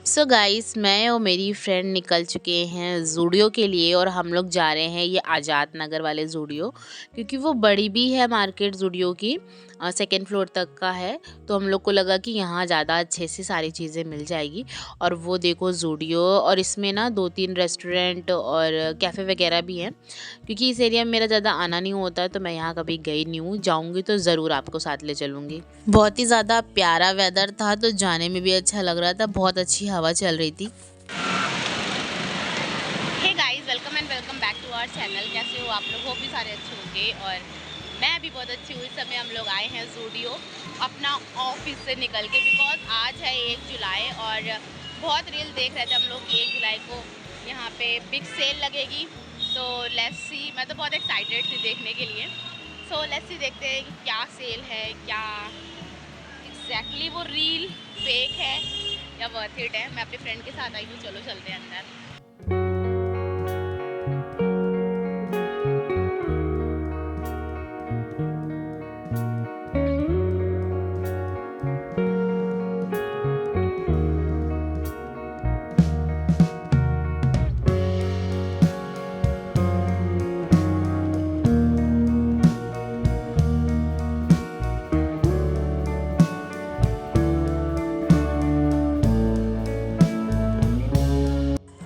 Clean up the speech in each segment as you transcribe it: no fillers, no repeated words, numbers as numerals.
So guys, मैं और मेरी फ्रेंड निकल चुके हैं ज़ूडियो के लिए और हम लोग जा रहे हैं ये आज़ाद नगर वाले ज़ूडियो, क्योंकि वो बड़ी भी है मार्केट ज़ूडियो की, सेकंड फ्लोर तक का है। तो हम लोग को लगा कि यहाँ ज़्यादा अच्छे से सारी चीज़ें मिल जाएगी। और वो देखो ज़ूडियो, और इसमें ना 2-3 रेस्टोरेंट और कैफ़े वगैरह भी हैं। क्योंकि इस एरिया में मेरा ज़्यादा आना नहीं होता है, तो मैं यहाँ कभी गई नहीं हूँ। जाऊँगी तो ज़रूर आपको साथ ले चलूँगी। बहुत ही ज़्यादा प्यारा वेदर था, तो जाने में भी अच्छा लग रहा था। बहुत अच्छी हवा चल रही थी। Hey guys, welcome and welcome back to our channel. कैसे हो आप लोग? होप भी सारे अच्छे होंगे और मैं भी बहुत अच्छी हूँ। इस समय हम लोग आए हैं ज़ूडियो अपना ऑफिस से निकल के, बिकॉज आज है 1 जुलाई और बहुत रील देख रहे थे हम लोग कि 1 जुलाई को यहाँ पे बिग सेल लगेगी। तो लेट्स सी, मैं तो बहुत एक्साइटेड थी देखने के लिए। सो लेट्स सी, देखते हैं कि क्या सेल है, क्या एग्जैक्टली वो रील फेक है या वर्थ इट है। मैं अपने फ्रेंड के साथ आई हूँ, चलो चलते हैं अंदर।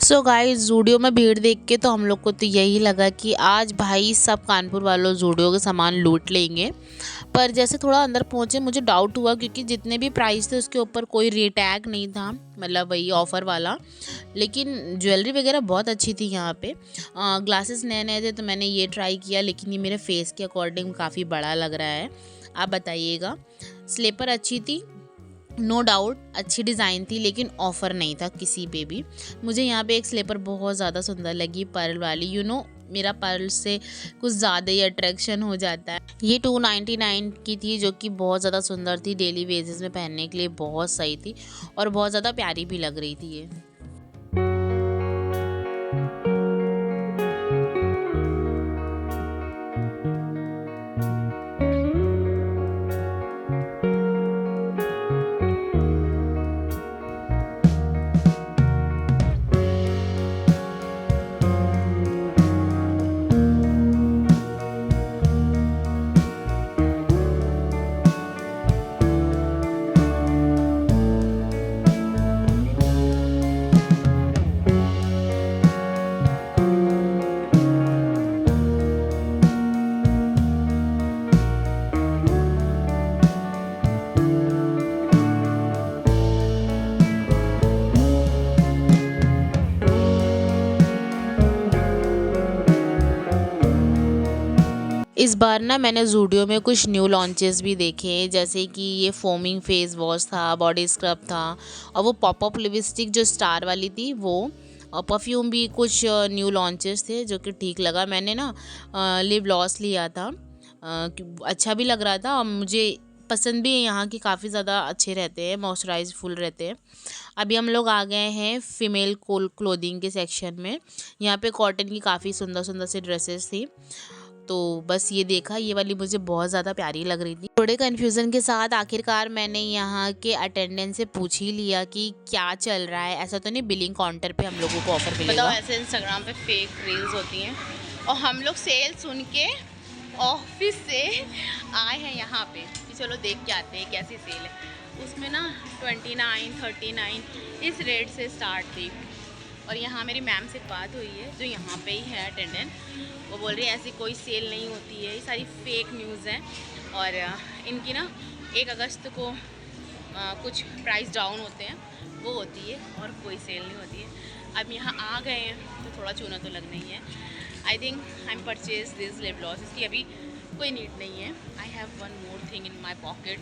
सो गाइस, ज़ूडियो में भीड़ देख के तो हम लोग को तो यही लगा कि आज भाई सब कानपुर वालों ज़ूडियो के सामान लूट लेंगे। पर जैसे थोड़ा अंदर पहुँचे मुझे डाउट हुआ, क्योंकि जितने भी प्राइस थे उसके ऊपर कोई रिटैग नहीं था, मतलब वही ऑफ़र वाला। लेकिन ज्वेलरी वगैरह बहुत अच्छी थी यहाँ पे। ग्लासेस नए नए थे तो मैंने ये ट्राई किया, लेकिन ये मेरे फेस के अकॉर्डिंग काफ़ी बड़ा लग रहा है। आप बताइएगा। स्लीपर अच्छी थी, नो डाउट अच्छी डिज़ाइन थी, लेकिन ऑफ़र नहीं था किसी पे भी। मुझे यहाँ पे एक स्लीपर बहुत ज़्यादा सुंदर लगी, पर्ल वाली। मेरा पर्ल से कुछ ज़्यादा ही अट्रैक्शन हो जाता है। ये 299 की थी, जो कि बहुत ज़्यादा सुंदर थी, डेली बेसिस में पहनने के लिए बहुत सही थी और बहुत ज़्यादा प्यारी भी लग रही थी ये। इस बार ना मैंने ज़ूडियो में कुछ न्यू लॉन्चेस भी देखे, जैसे कि ये फोमिंग फेस वॉश था, बॉडी स्क्रब था, और वो पॉप अप लिपस्टिक जो स्टार वाली थी वो, और परफ्यूम भी कुछ न्यू लॉन्चेस थे जो कि ठीक लगा। मैंने ना लिप ग्लॉस लिया था, अच्छा भी लग रहा था और मुझे पसंद भी है। यहाँ की काफ़ी ज़्यादा अच्छे रहते हैं, मॉइस्चराइजफुल रहते हैं। अभी हम लोग आ गए हैं फीमेल क्लोथिंग के सेक्शन में। यहाँ पे कॉटन की काफ़ी सुंदर सुंदर सी ड्रेसेस थी, तो बस ये देखा, ये वाली मुझे बहुत ज़्यादा प्यारी लग रही थी। थोड़े कन्फ्यूज़न के साथ आखिरकार मैंने यहाँ के अटेंडेंट से पूछ ही लिया कि क्या चल रहा है। ऐसा तो नहीं बिलिंग काउंटर पे हम लोगों को ऑफर मिलेगा? बताओ, ऐसे इंस्टाग्राम पे फेक रील्स होती हैं और हम लोग सेल सुन के ऑफिस से आए हैं यहाँ पे कि चलो देख के आते हैं कैसी सेल है। उसमें ना 29, 39 इस रेट से स्टार्ट थी। और यहाँ मेरी मैम से बात हुई है जो यहाँ पे ही है अटेंडेंट। वो बोल रही है ऐसी कोई सेल नहीं होती है, ये सारी फेक न्यूज़ है और इनकी ना 1 अगस्त को कुछ प्राइस डाउन होते हैं, वो होती है और कोई सेल नहीं होती है। अब यहाँ आ गए हैं तो थोड़ा चूना तो लगना ही है। I think I am purchase this lip gloss, इसकी अभी कोई नीड नहीं है। I have one more thing in my pocket,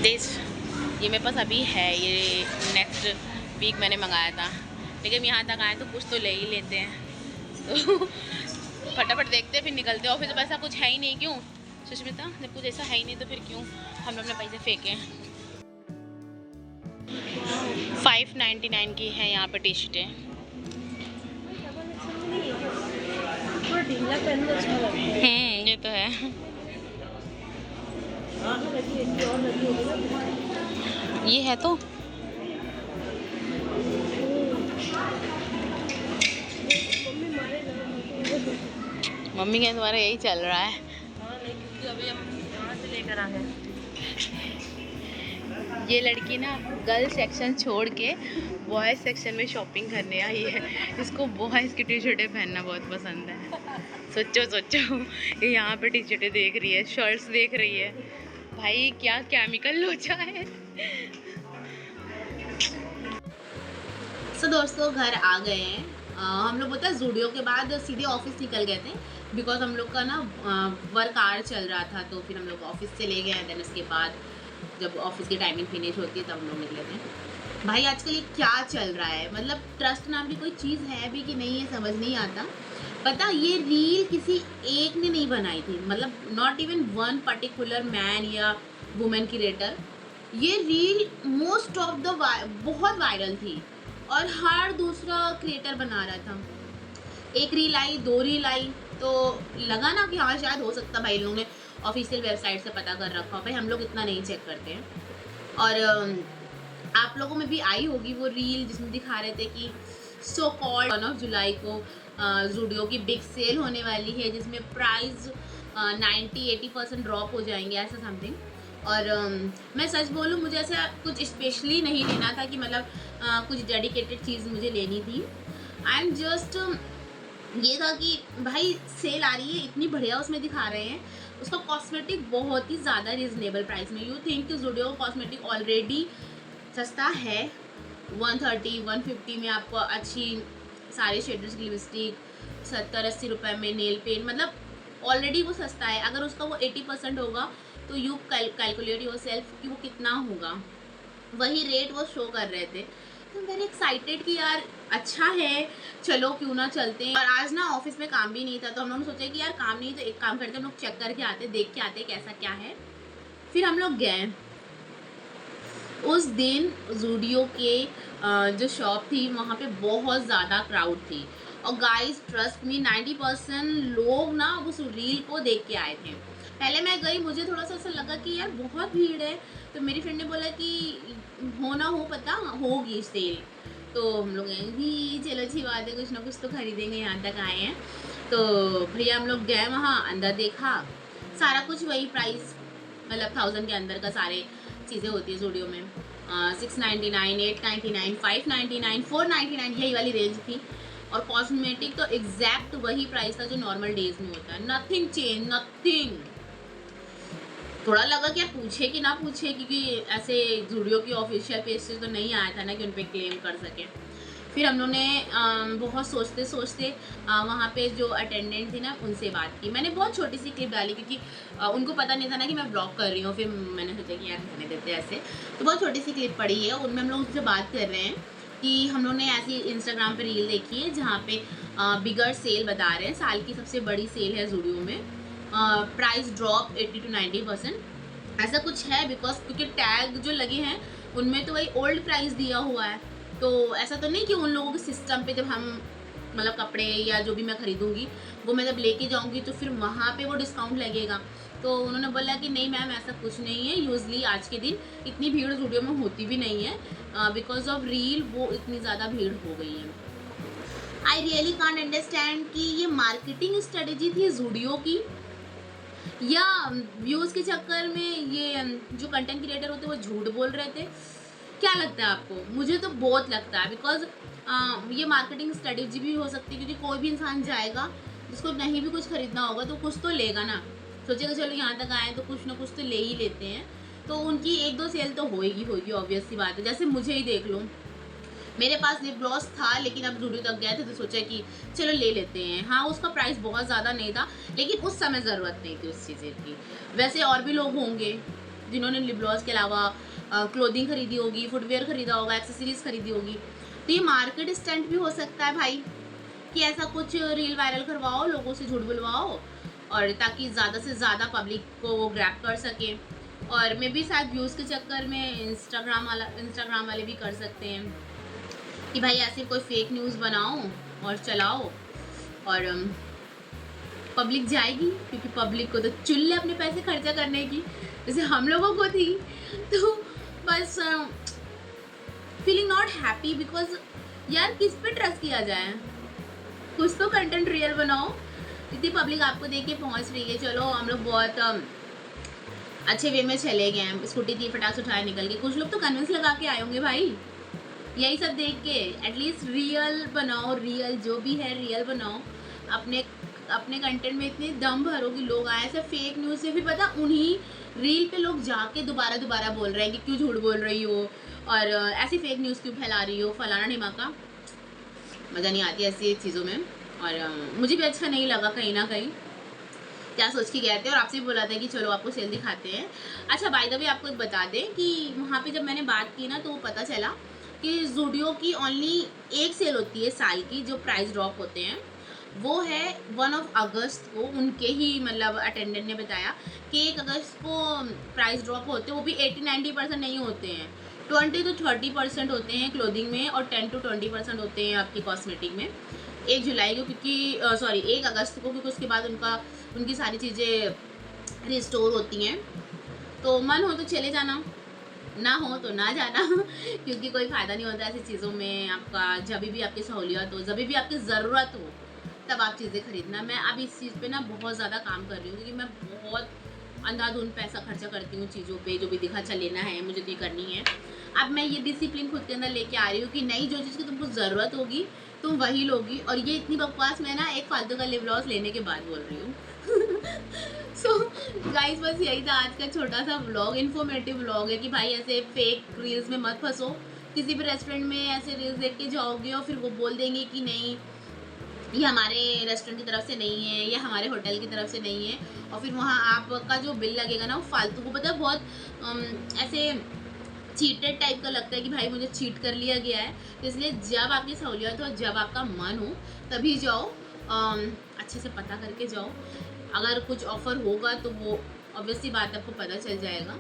this. ये मेरे पास अभी है, ये नेक्स्ट वीक मैंने मंगाया था, लेकिन यहाँ तक आए तो कुछ तो ले ही लेते हैं। तो फटाफट देखते हैं फिर निकलते हैं। और फिर तो ऐसा कुछ है ही नहीं, क्यों सुष्मिता? जब कुछ ऐसा है ही नहीं तो फिर क्यों हम अपने पैसे फेंकें। 599 की है यहाँ पे टी शर्टें। ये तो है। ये है तो मम्मी के तुम्हारा यही चल रहा है। हाँ नहीं, क्योंकि अभी हम यहाँ से लेकर आए हैं। ये लड़की ना गर्ल्स सेक्शन छोड़ के बॉयज़ सेक्शन में शॉपिंग करने आई है। इसको बॉयज़ की टी शर्टें पहनना बहुत पसंद है। सोचो सोचो, ये यहाँ पे टी शर्टें देख रही है, शर्ट्स देख रही है। भाई क्या केमिकल लोचा है। दोस्तों घर आ गए हैं। हम लोग पता है ज़ूडियो के बाद सीधे ऑफिस निकल गए थे, बिकॉज हम लोग का ना वर्क आवर चल रहा था, तो फिर हम लोग ऑफिस से ले गए। देन उसके बाद जब ऑफिस की टाइमिंग फिनिश होती है तब हम लोग निकले थे। भाई आजकल ये क्या चल रहा है, मतलब ट्रस्ट नाम की कोई चीज़ है भी कि नहीं, ये समझ नहीं आता। पता ये रील किसी एक ने नहीं बनाई थी, मतलब not even one particular man या वुमेन क्रिएटर। ये रील मोस्ट ऑफ द बहुत वायरल थी और हर दूसरा क्रिएटर बना रहा था। एक रील आई, 2 रील आई, तो लगा ना कि हाँ शायद हो सकता भाई लोगों ने ऑफिशियल वेबसाइट से पता कर रखा हो। भाई हम लोग इतना नहीं चेक करते हैं। और आप लोगों में भी आई होगी वो रील जिसमें दिखा रहे थे कि सो कॉल्ड 1 जुलाई को ज़ूडियो की बिग सेल होने वाली है, जिसमें प्राइस 90-80% ड्रॉप हो जाएंगे, ऐसा समथिंग। और मैं सच बोलूँ, मुझे ऐसा कुछ स्पेशली नहीं लेना था कि मतलब कुछ डेडिकेटेड चीज़ मुझे लेनी थी। एंड जस्ट ये था कि भाई सेल आ रही है, इतनी बढ़िया उसमें दिखा रहे हैं। उसका कॉस्मेटिक बहुत ही ज़्यादा रिजनेबल प्राइस में। You think Zudio cosmetic already सस्ता है, 130-150 में आपको अच्छी सारे शेडर्स की लिपस्टिक, 70-80 रुपये में नेल पेंट, मतलब ऑलरेडी वो सस्ता है। अगर उसका वो 80% होगा तो यू कैलकुलेट योर सेल्फ कि वो कितना होगा। वही रेट वो शो कर रहे थे, तो वेरी एक्साइटेड कि यार अच्छा है, चलो क्यों ना चलते हैं। और आज ना ऑफिस में काम भी नहीं था, तो हम लोग ने सोचा कि यार काम नहीं तो एक काम करते हम लोग चेक करके आते, देख के आते कैसा क्या है। फिर हम लोग गए। उस दिन ज़ूडियो के जो शॉप थी वहाँ पे बहुत ज़्यादा क्राउड थी। और गाइस ट्रस्ट मी, 90% लोग ना उस रील को देख के आए थे। पहले मैं गई, मुझे थोड़ा सा ऐसा लगा कि यार बहुत भीड़ है, तो मेरी फ्रेंड ने बोला कि हो ना हो पता होगी सेल, तो हम लोग गए भी, चलो अच्छी बात है, कुछ ना कुछ तो खरीदेंगे, यहाँ तक आए हैं। तो भैया हम लोग गए वहाँ, अंदर देखा, सारा कुछ वही प्राइस, मतलब 1000 के अंदर का सारे चीज़ें होती है ज़ूडियो में। 699, 899, 599, 499 यही वाली रेंज थी। और कॉस्मेटिक तो एग्जैक्ट वही प्राइस था जो नॉर्मल डेज में होता है, नथिंग चेंज, नथिंग। थोड़ा लगा कि यार पूछे कि ना पूछे, क्योंकि ऐसे ज़ूडियो की ऑफिशियल पेज से तो नहीं आया था ना कि उन पर क्लेम कर सके। फिर हम लोग ने बहुत सोचते सोचते वहाँ पे जो अटेंडेंट थी ना उनसे बात की। मैंने बहुत छोटी सी क्लिप डाली, क्योंकि उनको पता नहीं था ना कि मैं ब्लॉग कर रही हूँ। फिर मैंने सोचा कि यार रहने देते ऐसे, तो बहुत छोटी सी क्लिप पड़ी है, उनमें हम लोग उनसे बात कर रहे हैं कि हम लोग ने ऐसी इंस्टाग्राम पे रील देखी है जहाँ पे बिगर सेल बता रहे हैं, साल की सबसे बड़ी सेल है ज़ूडियो में, प्राइस ड्रॉप 80-90% ऐसा कुछ है। बिकॉज क्योंकि टैग जो लगे हैं उनमें तो वही ओल्ड प्राइस दिया हुआ है, तो ऐसा तो नहीं कि उन लोगों के सिस्टम पे जब हम मतलब कपड़े या जो भी मैं खरीदूंगी वो मैं जब लेके जाऊंगी तो फिर वहाँ पे वो डिस्काउंट लगेगा। तो उन्होंने बोला कि नहीं मैम ऐसा कुछ नहीं है, यूजली आज के दिन इतनी भीड़ ज़ूडियो में होती भी नहीं है, बिकॉज ऑफ रील वो इतनी ज़्यादा भीड़ हो गई है। आई रियली कांट अंडरस्टैंड कि ये मार्केटिंग स्ट्रेटेजी थी ज़ूडियो की, या व्यूज़ के चक्कर में ये जो कंटेंट क्रिएटर होते हैं वो झूठ बोल रहे थे। क्या लगता है आपको? मुझे तो बहुत लगता है, बिकॉज ये मार्केटिंग स्ट्रेटेजी भी हो सकती है, क्योंकि कोई भी इंसान जाएगा जिसको नहीं भी कुछ खरीदना होगा तो कुछ तो लेगा ना, सोचेगा चलो यहाँ तक आए तो कुछ ना कुछ तो ले ही लेते हैं, तो उनकी 1-2 सेल तो होगी ऑब्वियस सी बात है। जैसे मुझे ही देख लो, मेरे पास लिप ग्लॉस था लेकिन अब ज़ूडियो तक गए थे तो सोचा कि चलो ले लेते हैं। हाँ उसका प्राइस बहुत ज़्यादा नहीं था, लेकिन उस समय ज़रूरत नहीं थी उस चीज़ की। वैसे और भी लोग होंगे जिन्होंने लिप ग्लॉस के अलावा क्लोथिंग खरीदी होगी, फुटवेयर खरीदा होगा, एक्सेसरीज खरीदी होगी। तो ये मार्केट स्टंट भी हो सकता है भाई, कि ऐसा कुछ रील वायरल करवाओ, लोगों से झूठ बुलवाओ, और ताकि ज़्यादा से ज़्यादा पब्लिक को वो ग्रैब कर सके। और मे भी शायद व्यूज़ के चक्कर में इंस्टाग्राम वाले भी कर सकते हैं कि भाई ऐसे कोई फेक न्यूज़ बनाओ और चलाओ और पब्लिक जाएगी, क्योंकि पब्लिक को तो चुल्ले अपने पैसे खर्चा करने की, जैसे हम लोगों को थी। तो बस फीलिंग नॉट हैप्पी बिकॉज यार किस पे ट्रस्ट किया जाए, कुछ तो कंटेंट रियल बनाओ। इतनी पब्लिक आपको देख के पहुँच रही है, चलो हम लोग बहुत अच्छे वे में चले गए हैं, स्कूटी थी फटाक से उठाए निकल गए। कुछ लोग तो कन्विंस लगा के आए होंगे भाई, यही सब देख के। एटलीस्ट रियल बनाओ, रियल जो भी है रियल बनाओ। अपने कंटेंट में इतने दम भरो कि लोग आए। ऐसे फेक न्यूज़ से भी पता उन्हीं रील पे लोग जाके दोबारा बोल रहे हैं कि क्यों झूठ बोल रही हो और ऐसी फेक न्यूज़ क्यों फैला रही हो, फलाना ढिमाका। मज़ा नहीं आती ऐसी चीज़ों में, और मुझे भी अच्छा नहीं लगा कहीं ना कहीं। क्या सोच के गए थे, और आपसे भी बोला था कि चलो आपको सेल दिखाते हैं। अच्छा बाय द वे आपको एक बता दें कि वहाँ पे जब मैंने बात की ना तो पता चला कि ज़ूडियो की ओनली एक सेल होती है साल की, जो प्राइस ड्रॉप होते हैं वो है 1 अगस्त को। उनके ही मतलब अटेंडेंट ने बताया कि 1 अगस्त को प्राइस ड्रॉप होते हैं, वो भी 80-90% नहीं होते हैं, 20 to 30% होते हैं क्लोथिंग में और 10 to 20% होते हैं आपकी कॉस्मेटिक में 1 जुलाई को, क्योंकि सॉरी 1 अगस्त को, क्योंकि उसके बाद उनकी सारी चीज़ें रिस्टोर होती हैं। तो मन हो तो चले जाना, ना हो तो ना जाना क्योंकि कोई फ़ायदा नहीं होता ऐसी चीज़ों में आपका। जब भी आपकी सहूलियत हो, जब भी आपकी ज़रूरत हो, तब आप चीज़ें खरीदना। मैं अब इस चीज़ पे ना बहुत ज़्यादा काम कर रही हूँ, क्योंकि मैं बहुत अंधाधुंध पैसा खर्चा करती हूँ चीज़ों पे, जो भी दिखा चल लेना है मुझे तो ये करनी है। अब मैं ये डिसिप्लिन खुद के अंदर लेके आ रही हूँ कि नहीं, जो चीज़ की तुमको ज़रूरत होगी तुम वही लोगी। और ये इतनी बकवास मैं ना एक फालतू का लिप ग्लॉस लेने के बाद बोल रही हूँ सो गाइस बस यही था आज का छोटा सा व्लॉग, इन्फॉर्मेटिव व्लॉग है कि भाई ऐसे फेक रील्स में मत फंसो। किसी भी रेस्टोरेंट में ऐसे रील्स देख के जाओगे और फिर वो बोल देंगे कि नहीं ये हमारे रेस्टोरेंट की तरफ से नहीं है, या हमारे होटल की तरफ से नहीं है, और फिर वहाँ आपका जो बिल लगेगा ना वो फालतू को, पता है बहुत ऐसे चीटेड टाइप का लगता है कि भाई मुझे चीट कर लिया गया है। तो इसलिए जब आपकी सहूलियत हो, जब आपका मन हो तभी जाओ, अच्छे से पता करके जाओ। अगर कुछ ऑफ़र होगा तो वो ऑब्वियसली बात आपको पता चल जाएगा,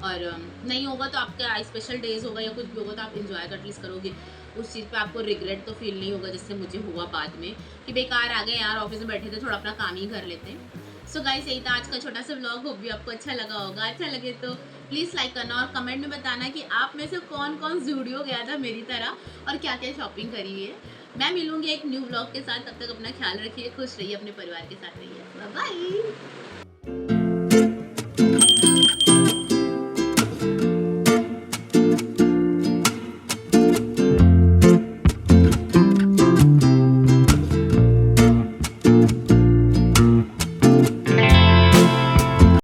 और नहीं होगा तो आपका स्पेशल डेज होगा या कुछ भी होगा तो आप इंजॉय एटलीस्ट करोगे उस चीज़ पे। आपको रिग्रेट तो फील नहीं होगा जैसे मुझे हुआ बाद में कि बेकार आ गए यार, ऑफिस में बैठे थे, थोड़ा अपना काम ही कर लेते हैं। सो गाइस यही था आज का छोटा सा व्लॉग, होप भी आपको अच्छा लगा होगा। अच्छा लगे तो प्लीज़ लाइक करना और कमेंट में बताना कि आप में से कौन कौन ज़ूडियो गया था मेरी तरह और क्या क्या शॉपिंग करी है। मैं मिलूंगी एक न्यू व्लॉग के साथ, तब तक अपना ख्याल रखिए, खुश रहिए, अपने परिवार के साथ रहिए। Bye bye.